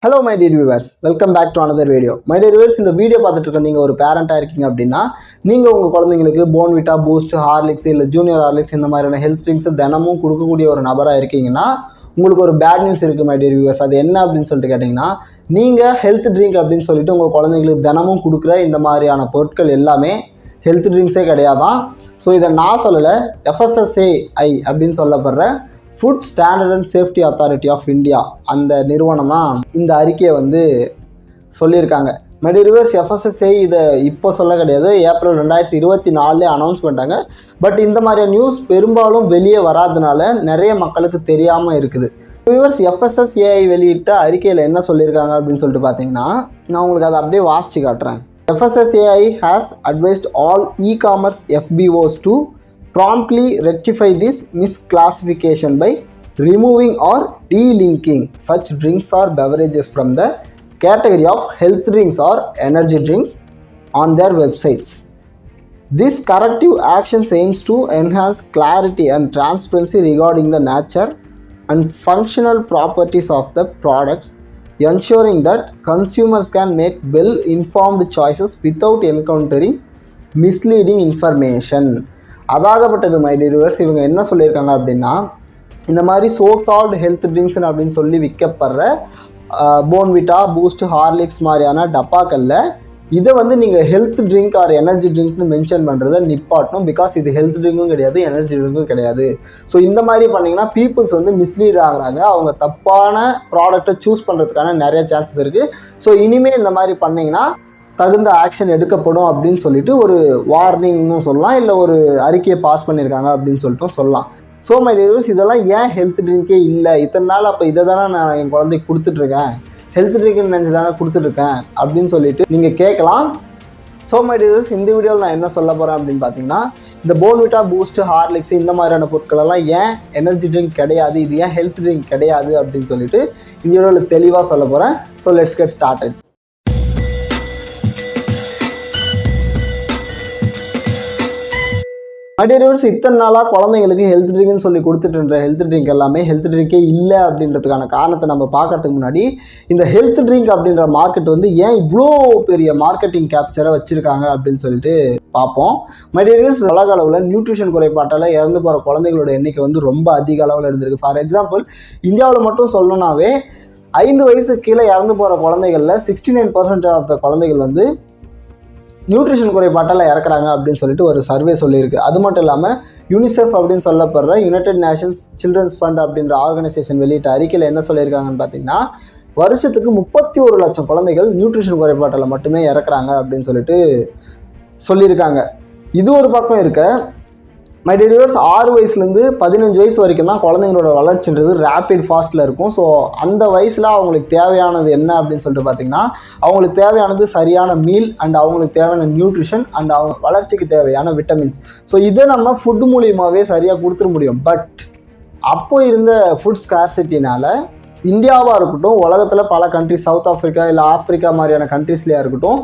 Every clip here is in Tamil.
Hello my dear viewers, welcome back to another video. My dear viewers, இந்த வீடியோ பார்த்துட்டு இருக்க நீங்க ஒரு பேரண்டா இருக்கீங்க அப்படின்னா நீங்க உங்க குழந்தைகளுக்கு போன்விட்டா, பூஸ்ட், ஹார்லிக்ஸ் இல்ல ஜூனியர் ஹார்லிக்ஸ் இந்த மாதிரியான ஹெல்த் ட்ரிங்க்ஸ் தினமும் கொடுக்கக்கூடிய ஒரு நபரா இருக்கீங்கன்னா உங்களுக்கு ஒரு பேட் நியூஸ் இருக்கு my dear viewers. அது என்ன அப்படின்னு சொல்லிட்டு கேட்டிங்கன்னா, நீங்க ஹெல்த் ட்ரிங்க் அப்படின்னு சொல்லிட்டு உங்க குழந்தைகளுக்கு தினமும் கொடுக்குற இந்த மாதிரியான பொருட்கள் எல்லாமே ஹெல்த் ட்ரிங்க்ஸே கிடையாதான். ஸோ இதை நான் சொல்லலை, FSSAI அப்படின்னு சொல்லப்படுற food standard and safety authority of India அந்த நிறுவனம் தான் இந்த அறிக்கையை வந்து சொல்லியிருக்காங்க. மெடிரிவர்ஸ் FSSAI இதை இப்போ சொல்ல கிடையாது, ஏப்ரல் 2024 அனௌன்ஸ் பண்ணிட்டாங்க. பட் இந்த மாதிரியான நியூஸ் பெரும்பாலும் வெளியே வராதனால நிறைய மக்களுக்கு தெரியாமல் இருக்குது. வியூவர்ஸ், FSSAI வெளியிட்ட அறிக்கையில் என்ன சொல்லியிருக்காங்க அப்படின்னு சொல்லிட்டு பார்த்தீங்கன்னா, நான் உங்களுக்கு அதை அப்படியே வாசித்து காட்டுறேன். FSSAI has advised all e-commerce FBOs to promptly rectify this misclassification by removing or delinking such drinks or beverages from the category of health drinks or energy drinks on their websites. This corrective action aims to enhance clarity and transparency regarding the nature and functional properties of the products, ensuring that consumers can make well-informed choices without encountering misleading information. அதாகப்பட்டது மை டியர் வியூவர்ஸ், இவங்க என்ன சொல்லியிருக்காங்க அப்படின்னா, இந்த மாதிரி சோ கால்டு ஹெல்த் ட்ரிங்க்ஸ்னு அப்படின்னு சொல்லி விற்கப்படுற போன்விட்டா, பூஸ்ட், ஹார்லிக்ஸ் மாதிரியான டப்பாக்களில் இதை வந்து நீங்கள் ஹெல்த் ட்ரிங்க் ஆர் எனர்ஜி ட்ரிங்க்னு மென்ஷன் பண்ணுறதை நிப்பாட்டணும். பிகாஸ் இது ஹெல்த் ட்ரிங்க்கும் கிடையாது, எனர்ஜி ட்ரிங்க்கும் கிடையாது. ஸோ இந்த மாதிரி பண்ணிங்கன்னா பீப்புள்ஸ் வந்து மிஸ்லீட் ஆகுறாங்க, அவங்க தப்பான ப்ராடக்டை சூஸ் பண்ணுறதுக்கான நிறைய சான்சஸ் இருக்குது. ஸோ இனிமேல் இந்த மாதிரி பண்ணிங்கன்னா தகுந்த ஆக்ஷன் எடுக்கப்படும் அப்படின்னு சொல்லிட்டு ஒரு வார்னிங்னு சொல்லலாம், இல்லை ஒரு அறிக்கையை பாஸ் பண்ணியிருக்காங்க அப்படின்னு சொல்லிட்டும் சொல்லலாம். ஸோ மை டியர் வியூவர்ஸ், இதெல்லாம் ஏன் ஹெல்த் ட்ரிங்க்கே இல்லை, இத்தனை நாள் அப்போ இதை தானே நான் என் குழந்தைக்கு கொடுத்துட்ருக்கேன், ஹெல்த் ட்ரிங்க்னு நினச்சி தானே கொடுத்துட்ருக்கேன் அப்படின்னு சொல்லிட்டு நீங்கள் கேட்கலாம். ஸோ மை டியர் வியூவர்ஸ், இந்த வீடியோவில் நான் என்ன சொல்ல போகிறேன் அப்படின்னு பார்த்தீங்கன்னா, இந்த போன்விட்டா, பூஸ்ட், ஹார்லிக்ஸ் இந்த மாதிரியான பொருட்களெல்லாம் ஏன் எனர்ஜி ட்ரிங்க் கிடையாது, இது ஏன் ஹெல்த் ட்ரிங்க் கிடையாது அப்படின்னு சொல்லிட்டு இந்த வீடியோவில் தெளிவாக சொல்ல போகிறேன். So let's get started. My dears, இத்தனை நாளாக குழந்தைங்களுக்கு ஹெல்த் ட்ரிங்க்னு சொல்லி கொடுத்துட்டு ஹெல்த் ட்ரிங்க் எல்லாமே ஹெல்த் ட்ரிங்கே இல்லை அப்படின்றதுக்கான காரணத்தை நம்ம பார்க்கறதுக்கு முன்னாடி, இந்த ஹெல்த் ட்ரிங்க் அப்படின்ற மார்க்கெட் வந்து ஏன் இவ்வளோ பெரிய மார்க்கெட்டிங் கேப்சரை வச்சுருக்காங்க அப்படின்னு சொல்லிட்டு பார்ப்போம். மடியர்ஸ், உலக அளவில் நியூட்ரிஷன் குறைபாட்டால் இறந்து போகிற குழந்தைங்களோட எண்ணிக்கை வந்து ரொம்ப அதிக அளவில் இருந்திருக்கு. ஃபார் எக்ஸாம்பிள், இந்தியாவில் மட்டும் சொல்லணும்னாவே 5 வயசுக்கு கீழே இறந்து போகிற குழந்தைகளில் 69% ஆஃப் த குழந்தைகள் வந்து நியூட்ரிஷன் குறைபாட்டால் இறக்குறாங்க அப்படின்னு சொல்லிட்டு ஒரு சர்வே சொல்லியிருக்கு. அது மட்டும் இல்லாமல் யூனிசெஃப் அப்படின்னு சொல்லப்படுற யுனைடெட் நேஷன்ஸ் சில்ட்ரன்ஸ் ஃபண்ட் அப்படின்ற ஆர்கனைசேஷன் வெளியிட்ட அறிக்கையில் என்ன சொல்லியிருக்காங்கன்னு பார்த்தீங்கன்னா, வருஷத்துக்கு 31 லட்சம் குழந்தைகள் நியூட்ரிஷன் குறைபாட்டால் மட்டுமே இறக்குறாங்க அப்படின்னு சொல்லிட்டு சொல்லியிருக்காங்க. இது ஒரு பக்கம் இருக்க, மை டியர் வியூவர்ஸ், 6 வயசுலேருந்து 15 வயசு வரைக்கும் தான் குழந்தைங்களோட வளர்ச்சின்றது ரேப்பிட் ஃபாஸ்ட்டில் இருக்கும். ஸோ அந்த வயசில் அவங்களுக்கு தேவையானது என்ன அப்படின்னு சொல்லிட்டு பார்த்திங்கன்னா, அவங்களுக்கு தேவையானது சரியான மீல் அண்ட் அவங்களுக்கு தேவையான நியூட்ரிஷன் அண்ட் அவங்க வளர்ச்சிக்கு தேவையான விட்டமின்ஸ். ஸோ இதை நம்ம ஃபுட் மூலியமாகவே சரியாக கொடுத்துட முடியும். பட் அப்போ இருந்த ஃபுட் ஸ்கார்சிட்டினால் இந்தியாவாக இருக்கட்டும், உலகத்தில் பல கண்ட்ரிஸ், சவுத் ஆஃப்ரிக்கா இல்லை ஆஃப்ரிக்கா மாதிரியான கண்ட்ரிஸ்லேயே இருக்கட்டும்,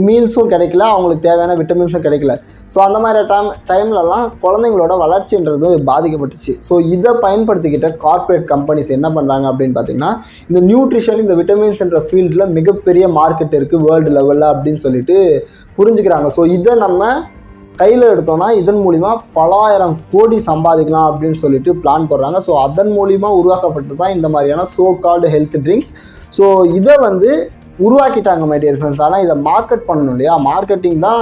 மீல்ஸும் கிடைக்கல, அவங்களுக்கு தேவையான விட்டமின்ஸும் கிடைக்கல. ஸோ அந்த மாதிரி டைம்லலாம் குழந்தைங்களோட வளர்ச்சின்றது பாதிக்கப்பட்டுச்சு. ஸோ இதை பயன்படுத்திக்கிட்ட கார்ப்பரேட் கம்பெனிஸ் என்ன பண்ணுறாங்க அப்படின்னு பார்த்தீங்கன்னா, இந்த நியூட்ரிஷன், இந்த விட்டமின்ஸ்ன்ற ஃபீல்டில் மிகப்பெரிய மார்க்கெட் இருக்குது வேர்ல்டு லெவலில் அப்படின்னு சொல்லிட்டு புரிஞ்சுக்கிறாங்க. ஸோ இதை நம்ம கையில் எடுத்தோன்னா இதன் மூலிமா பலாயிரம் கோடி சம்பாதிக்கலாம் அப்படின்னு சொல்லிட்டு பிளான் போடுறாங்க. ஸோ அதன் மூலிமா உருவாக்கப்பட்டு தான் இந்த மாதிரியான so called health drinks. So இதை வந்து உருவாக்கிட்டாங்க மை டியர் ஃப்ரெண்ட்ஸ். ஆனால் இதை மார்க்கெட் பண்ணணும் இல்லையா, மார்க்கெட்டிங் தான்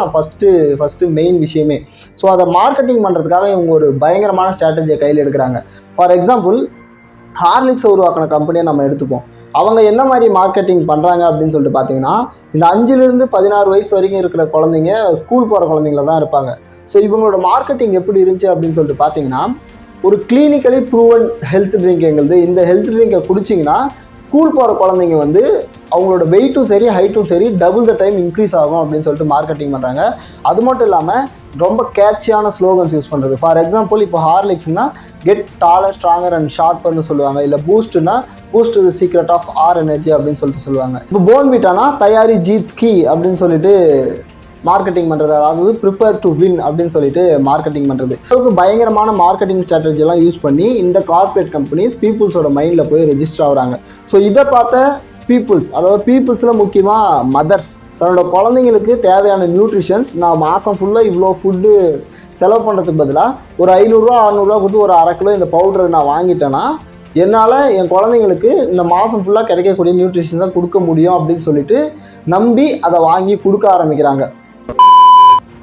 ஃபஸ்ட்டு மெயின் விஷயமே. ஸோ அதை மார்க்கெட்டிங் பண்ணுறதுக்காக இவங்க ஒரு பயங்கரமான ஸ்ட்ராட்டஜியை கையில் எடுக்கிறாங்க. ஃபார் எக்ஸாம்பிள், ஹார்லிக்ஸை உருவாக்கின கம்பெனியை நம்ம எடுத்துப்போம். அவங்க என்ன மாதிரி மார்க்கெட்டிங் பண்ணுறாங்க அப்படின்னு சொல்லிட்டு பார்த்தீங்கன்னா, இந்த 5லேருந்து 16 வயசு வரைக்கும் இருக்கிற குழந்தைங்க ஸ்கூல் போகிற குழந்தைங்கள தான் இருப்பாங்க. ஸோ இவங்களோட மார்க்கெட்டிங் எப்படி இருந்துச்சு அப்படின்னு சொல்லிட்டு பார்த்தீங்கன்னா, ஒரு கிளினிக்கலி ப்ரூவன் ஹெல்த் ட்ரிங்க் எங்களுது, இந்த ஹெல்த் ட்ரிங்கை குடிச்சிங்கன்னா ஸ்கூல் போகிற குழந்தைங்க வந்து அவங்களோட வெயிட்டும் சரி ஹைட்டும் சரி டபுள் த டைம் இன்க்ரீஸ் ஆகும் அப்படின்னு சொல்லிட்டு மார்க்கெட்டிங் பண்ணுறாங்க. அது மட்டும் இல்லாமல் ரொம்ப கேட்சியான ஸ்லோகன்ஸ் யூஸ் பண்ணுறது. ஃபார் எக்ஸாம்பிள், இப்போ ஹார்லிக்ஸ்னா கெட் டாலர், ஸ்ட்ராங்கர் அண்ட் ஷார்ப்பர்னு சொல்லுவாங்க. இல்லை பூஸ்ட்னா boost the secret of our energy அப்படின்னு சொல்லிட்டு சொல்லுவாங்க. இப்போ போன்விட்டானா தயாரி ஜீத் கி அப்படின்னு சொல்லிட்டு மார்க்கெட்டிங் பண்ணுறது, அதாவது ப்ரிப்பேர் டு வின் அப்படின்னு சொல்லிட்டு மார்க்கெட்டிங் பண்ணுறது. அதுக்கு பயங்கரமான மார்க்கெட்டிங் ஸ்ட்ராட்டஜிலாம் யூஸ் பண்ணி இந்த கார்ப்பரேட் கம்பெனிஸ் பீப்புள்ஸோட மைண்டில் போய் ரெஜிஸ்டர் ஆகுறாங்க. ஸோ இதை பார்த்த பீப்புள்ஸ், அதாவது பீப்புள்ஸில் முக்கியமாக மதர்ஸ் தன்னோட குழந்தைங்களுக்கு தேவையான நியூட்ரிஷன்ஸ் நான் மாதம் ஃபுல்லாக இவ்வளோ ஃபுட்டு செலவு பண்ணுறதுக்கு பதிலாக ஒரு 500 600 கொடுத்து ஒரு 1/2 கிலோ இந்த பவுடரை நான் வாங்கிட்டேன்னா என்னால் என் குழந்தைங்களுக்கு இந்த மாதம் ஃபுல்லாக கிடைக்கக்கூடிய நியூட்ரிஷன்ஸை கொடுக்க முடியும் அப்படின்னு சொல்லிட்டு நம்பி அதை வாங்கி கொடுக்க ஆரம்பிக்கிறாங்க.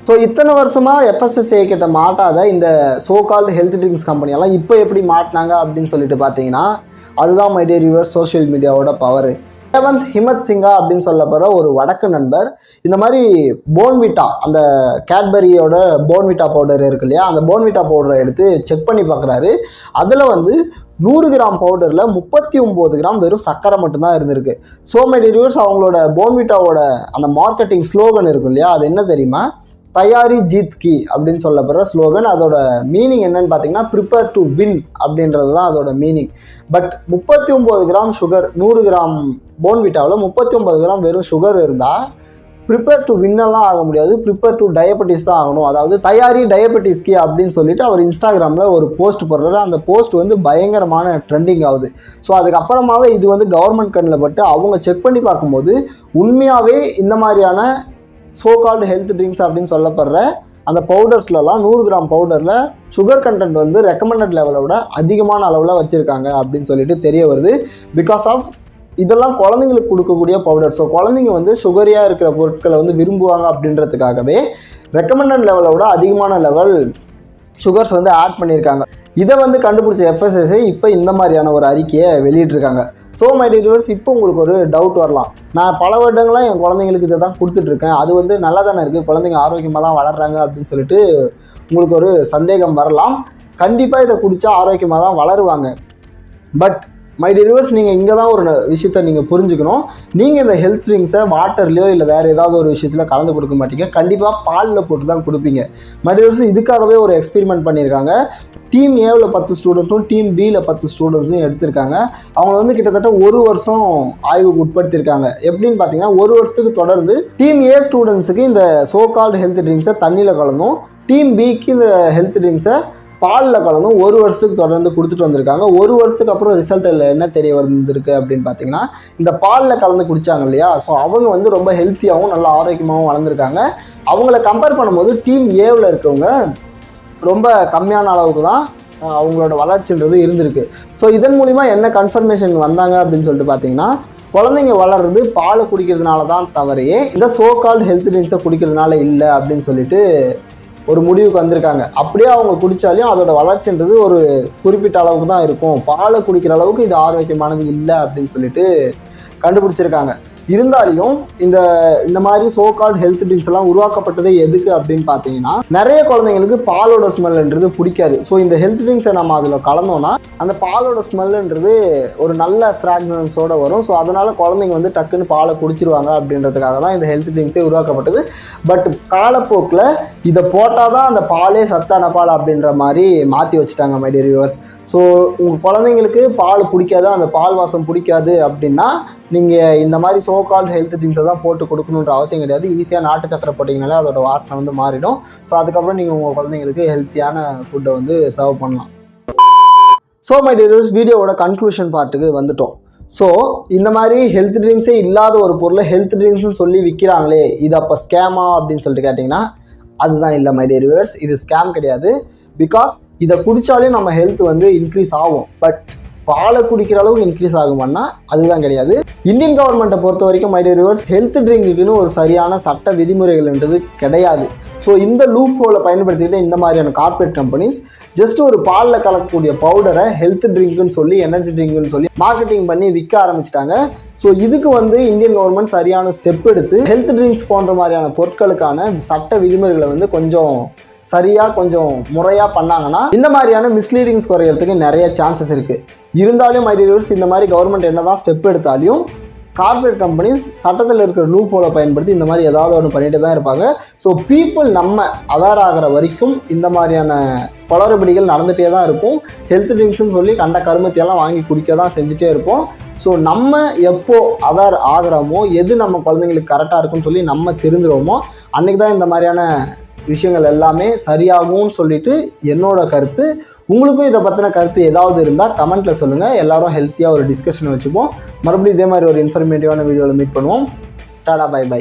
ஸோ இத்தனை வருஷமாக FSSAI கிட்ட மாட்டாத இந்த சோகால்டு ஹெல்த் ட்ரிங்க்ஸ் கம்பெனியெல்லாம் இப்போ எப்படி மாட்டினாங்க அப்படின்னு சொல்லிட்டு பார்த்தீங்கன்னா அதுதான் மை டியர் வியூவர்ஸ் சோஷியல் மீடியாவோட பவர். ரேவந்த் ஹிமத் சிங்கா அப்படின்னு சொல்லப்படுற ஒரு வடக்கு நண்பர் இந்த மாதிரி போன்விட்டா, அந்த கேட்பரியோட போன்விட்டா பவுடர் இருக்கு இல்லையா, அந்த போன்விட்டா பவுடரை எடுத்து செக் பண்ணி பார்க்குறாரு. அதில் வந்து 100 கிராம் பவுடரில் 39 கிராம் வெறும் சர்க்கரை மட்டும்தான் இருந்திருக்கு. ஸோ மை டியர் வியூவர்ஸ், அவங்களோட போன்விட்டாவோட அந்த மார்க்கெட்டிங் ஸ்லோகன் இருக்கும் இல்லையா, அது என்ன தெரியுமா? தயாரி ஜீத் கி அப்படின்னு சொல்லப்படுற ஸ்லோகன். அதோட மீனிங் என்னன்னு பார்த்தீங்கன்னா ப்ரிப்பேர் டு வின் அப்படின்றது தான் அதோட மீனிங். பட் 39 கிராம் சுகர் 100 கிராம் போன்விட்டாவில் 39 கிராம் வெறும் சுகர் இருந்தால் ப்ரிப்பேர் டு வின்னெல்லாம் ஆக முடியாது, ப்ரிப்பேர் டு டயபெட்டிஸ் தான் ஆகணும். அதாவது தயாரி டயபெட்டிஸ்கி அப்படின்னு சொல்லிட்டு அவர் இன்ஸ்டாகிராமில் ஒரு போஸ்ட் போடுறாரு. அந்த போஸ்ட் வந்து பயங்கரமான ட்ரெண்டிங் ஆகுது. ஸோ அதுக்கப்புறமா தான் இது வந்து கவர்மெண்ட் கண்ணில் பட்டு அவங்க செக் பண்ணி பார்க்கும்போது உண்மையாகவே இந்த மாதிரியான சோகால்டு ஹெல்த் ட்ரிங்க்ஸ் அப்படின்னு சொல்லப்படுற அந்த பவுடர்ஸ்லாம் 100 கிராம் பவுடரில் சுகர் கண்டென்ட் வந்து ரெக்கமெண்டட் லெவலை விட அதிகமான அளவில் வச்சுருக்காங்க அப்படின்னு சொல்லிட்டு தெரிய வருது. பிகாஸ் ஆஃப் இதெல்லாம் குழந்தைங்களுக்கு கொடுக்கக்கூடிய பவுடர். ஸோ குழந்தைங்க வந்து சுகரியாக இருக்கிற பொருட்களை வந்து விரும்புவாங்க அப்படின்றதுக்காகவே ரெக்கமெண்டட் லெவலை விட அதிகமான லெவல் சுகர்ஸ் வந்து ஆட் பண்ணியிருக்காங்க. இதை வந்து கண்டுபிடிச்ச FSSAI இப்போ இந்த மாதிரியான ஒரு அறிக்கையை வெளியிட்டிருக்காங்க. ஸோ மை டியர் வியூவர்ஸ், இப்போ உங்களுக்கு ஒரு டவுட் வரலாம். நான் பல வருடங்களாக என் குழந்தைங்களுக்கு இதை தான் கொடுத்துட்ருக்கேன், அது வந்து நல்லா தானே இருக்குது, குழந்தைங்க ஆரோக்கியமாக தான் வளர்கிறாங்க அப்படின்னு சொல்லிட்டு உங்களுக்கு ஒரு சந்தேகம் வரலாம். கண்டிப்பாக இதை குடித்தா ஆரோக்கியமாக தான் வளருவாங்க. பட் மை டியர் வியூவர்ஸ், நீங்கள் இங்கே தான் ஒரு விஷயத்தை நீங்கள் புரிஞ்சுக்கணும். நீங்கள் இந்த ஹெல்த் ட்ரிங்க்ஸை வாட்டர்லையோ இல்லை வேறு ஏதாவது ஒரு விஷயத்தில் கலந்து கொடுக்க மாட்டீங்க, கண்டிப்பாக பாலில் போட்டு தான் கொடுப்பீங்க. மை டியர் வியூவர்ஸ், இதுக்காகவே ஒரு எக்ஸ்பெரிமெண்ட் பண்ணியிருக்காங்க. டீம் ஏவில் 10 ஸ்டூடெண்ட்ஸும் டீம் பியில் 10 ஸ்டூடெண்ட்ஸும் எடுத்திருக்காங்க. அவங்க வந்து கிட்டத்தட்ட 1 வருஷம் ஆய்வுக்கு உட்படுத்தியிருக்காங்க. எப்படின்னு பார்த்தீங்கன்னா 1 வருஷத்துக்கு தொடர்ந்து டீம் ஏ ஸ்டூடெண்ட்ஸுக்கு இந்த சோகால்டு ஹெல்த் ட்ரிங்க்ஸை தண்ணியில் கலந்தும், டீம் பிக்கு இந்த ஹெல்த் ட்ரிங்க்ஸை பாலில் கலந்தும் 1 வருஷத்துக்கு தொடர்ந்து கொடுத்துட்டு வந்திருக்காங்க. 1 வருஷத்துக்கு அப்புறம் ரிசல்ட்டில் என்ன தெரிய வந்திருக்கு அப்படின்னு பார்த்தீங்கன்னா இந்த பாலில் கலந்து குடித்தாங்க இல்லையா, ஸோ அவங்க வந்து ரொம்ப ஹெல்த்தியாகவும் நல்லா ஆரோக்கியமாகவும் வளர்ந்துருக்காங்க. அவங்கள கம்பேர் பண்ணும்போது டீம் ஏவில் இருக்கவங்க ரொம்ப கம்மியான அளவுக்கு தான் அவங்களோட வளர்ச்சின்றது இருந்திருக்கு. ஸோ இதன் மூலிமா என்ன கன்ஃபர்மேஷன் வந்தாங்க அப்படின்னு சொல்லிட்டு பார்த்தீங்கன்னா குழந்தைங்க வளர்றது பாலை குடிக்கிறதுனால தான் தவறையே இந்த சோகால்டு ஹெல்த் ட்ரிங்க்ஸை குடிக்கிறதுனால இல்லை அப்படின்னு சொல்லிட்டு ஒரு முடிவுக்கு வந்திருக்காங்க. அப்படியே அவங்க குடித்தாலையும் அதோட வளர்ச்சின்றது ஒரு குறிப்பிட்ட அளவுக்கு தான் இருக்கும், பாலை குடிக்கிற அளவுக்கு இது ஆரோக்கியமானது இல்லை அப்படின்னு சொல்லிட்டு கண்டுபிடிச்சிருக்காங்க. இருந்தாலையும் இந்த மாதிரி சோகால்டு ஹெல்த் ட்ரிங்க்ஸ் எல்லாம் உருவாக்கப்பட்டதே எதுக்கு அப்படின்னு பார்த்தீங்கன்னா நிறைய குழந்தைங்களுக்கு பாலோட ஸ்மெல்ன்றது பிடிக்காது. ஸோ இந்த ஹெல்த் ட்ரிங்க்ஸை நம்ம அதில் கலந்தோம்னா அந்த பாலோட ஸ்மெல்ன்றது ஒரு நல்ல ஃப்ராக்ரன்ஸோட வரும். ஸோ அதனால் குழந்தைங்க வந்து டக்குன்னு பாலை குடிச்சிருவாங்க அப்படின்றதுக்காக தான் இந்த ஹெல்த் ட்ரிங்க்ஸே உருவாக்கப்பட்டது. பட் காலப்போக்கில் இதை போட்டால் தான் அந்த பாலே சத்தான பால் அப்படின்ற மாதிரி மாற்றி வச்சுட்டாங்க மை டியர் வியூவர்ஸ். ஸோ உங்கள் குழந்தைங்களுக்கு பால் பிடிக்காது, அந்த பால் வாசம் பிடிக்காது அப்படின்னா நீங்கள் இந்த மாதிரி சோகால்டு ஹெல்த் ட்ரிங்க்ஸை தான் போட்டு கொடுக்கணுன்ற அவசியம் கிடையாது. ஈஸியாக நாட்டு சக்கரை போட்டிங்கனாலே அதோட வாசனை வந்து மாறிடும். ஸோ அதுக்கப்புறம் நீங்கள் உங்கள் குழந்தைங்களுக்கு ஹெல்த்தியான ஃபுட்டை வந்து சர்வ் பண்ணலாம். ஸோ மை டியர் வியூவர்ஸ், வீடியோவோட கன்க்ளூஷன் பார்ட்டுக்கு வந்துட்டோம். ஸோ இந்த மாதிரி ஹெல்த் ட்ரிங்க்ஸே இல்லாத ஒரு பொருளை ஹெல்த் ட்ரிங்க்ஸ்னு சொல்லி விற்கிறாங்களே, இது அப்போ ஸ்கேமா அப்படின்னு சொல்லிட்டு கேட்டிங்கன்னா அதுதான் இல்லை மை டியர் வியூவர்ஸ், இது ஸ்கேம் கிடையாது. பிகாஸ் இதை குடித்தாலே நம்ம ஹெல்த் வந்து இன்க்ரீஸ் ஆகும். பட் பாலை குடிக்கிற அளவுக்கு இன்க்ரீஸ் ஆகுமான்னா அதுதான் கிடையாது. இந்தியன் கவர்மெண்ட்டை பொறுத்த வரைக்கும் மை டியர் வியூவர்ஸ் ஹெல்த் ட்ரிங்க்குன்னு ஒரு சரியான சட்ட விதிமுறைகள்ன்றது கிடையாது. ஸோ இந்த லூப் ஹோலை பயன்படுத்திக்கிட்டு இந்த மாதிரியான கார்ப்பரேட் கம்பெனிஸ் ஜஸ்ட் ஒரு பாலில் கலக்கக்கூடிய பவுடரை ஹெல்த் ட்ரிங்க்குன்னு சொல்லி எனர்ஜி ட்ரிங்க்குன்னு சொல்லி மார்க்கெட்டிங் பண்ணி விற்க ஆரம்பிச்சிட்டாங்க. ஸோ இதுக்கு வந்து இந்தியன் கவர்மெண்ட் சரியான ஸ்டெப் எடுத்து ஹெல்த் ட்ரிங்க்ஸ் போன்ற மாதிரியான பொருட்களுக்கான சட்ட விதிமுறைகளை வந்து கொஞ்சம் சரியாக கொஞ்சம் முறையாக பண்ணாங்கன்னா இந்த மாதிரியான மிஸ்லீடிங்ஸ் குறையிறதுக்கு நிறைய சான்சஸ் இருக்குது. இருந்தாலும் மை டியர் வியூவர்ஸ், இந்த மாதிரி கவர்மெண்ட் என்ன தான் ஸ்டெப் எடுத்தாலையும் கார்ப்பரேட் கம்பெனிஸ் சட்டத்தில் இருக்கிற லூப் ஹோலை பயன்படுத்தி இந்த மாதிரி ஏதாவது ஒன்று பண்ணிட்டு தான் இருப்பாங்க. ஸோ பீப்புள் நம்ம அவேர் ஆகிற வரைக்கும் இந்த மாதிரியான குளறுபடிகள் நடந்துகிட்டே தான் இருக்கும். ஹெல்த் ட்ரிங்க்ஸ்னு சொல்லி கண்ட கருமத்தையெல்லாம் வாங்கி குடிக்க தான் செஞ்சுட்டே இருப்போம். ஸோ நம்ம எப்போ அவேர் ஆகிறோமோ, எது நம்ம குழந்தைங்களுக்கு கரெக்டாக இருக்குன்னு சொல்லி நம்ம தெரிஞ்சிடுவோமோ அன்றைக்கி தான் இந்த மாதிரியான விஷயங்கள் எல்லாமே சரியாகும்னு சொல்லிட்டு என்னோட கருத்து. உங்களுக்கும் இதை பற்றின கருத்து ஏதாவது இருந்தால் கமெண்ட்டில் சொல்லுங்கள். எல்லோரும் ஹெல்த்தியாக ஒரு டிஸ்கஷன் வச்சுப்போம். மறுபடியும் இதே மாதிரி ஒரு இன்ஃபர்மேட்டிவான வீடியோவில் மீட் பண்ணுவோம். டாடா, பை பை.